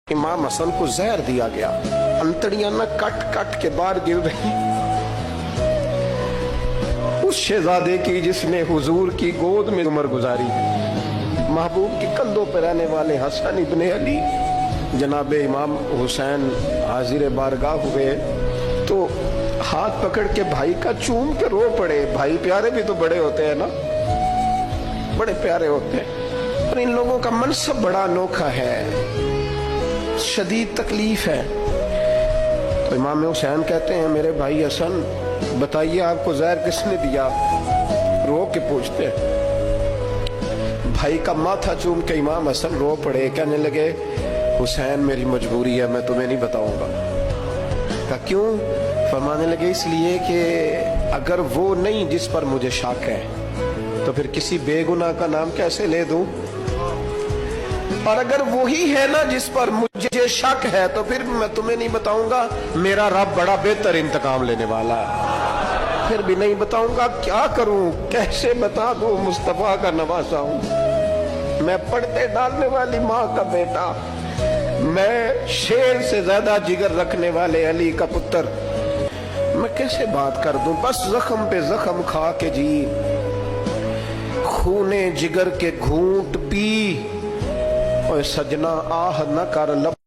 इमाम हसन को जहर दिया गया, अंतड़ियां न कट कट के बाहर गिर रही। उस शहजादे की जिसने हुजूर की गोद में उम्र गुजारी, महबूब के कंधों पर रहने वाले हसन इब्ने अली जनाब इमाम हुसैन हाजिर बारगाह हुए तो हाथ पकड़ के भाई का चूम के रो पड़े। भाई प्यारे भी तो बड़े होते हैं ना, बड़े प्यारे होते हैं, पर इन लोगों का मनसब बड़ा अनोखा है, शदीद तकलीफ है। तो इमाम हुसैन कहते हैं मेरे भाई हसन बताइए आपको जहर किसने दिया? रो के पूछते हैं। भाई का माथा चूम के इमाम हसन रो पड़े, कहने लगे हुसैन मेरी मजबूरी है, मैं तुम्हें नहीं बताऊंगा। कहा क्यों? फरमाने लगे इसलिए कि अगर वो नहीं जिस पर मुझे शक है तो फिर किसी बेगुनाह का नाम कैसे ले दूं, और अगर वही है ना जिस पर मुझे शक है तो फिर मैं तुम्हें नहीं बताऊंगा। मेरा रब बड़ा बेहतर इंतकाम लेने वाला है, फिर भी नहीं बताऊंगा। क्या करूं, कैसे बता दूं? मुस्तफा का नवासा हूं मैं, पढ़ते डालने वाली माँ का बेटा, मैं शेर से ज्यादा जिगर रखने वाले अली का पुत्र, मैं कैसे बात कर दूं? बस जख्म पे जख्म खा के जी, खूने जिगर के घूंट पी, और सजना आह न कर लब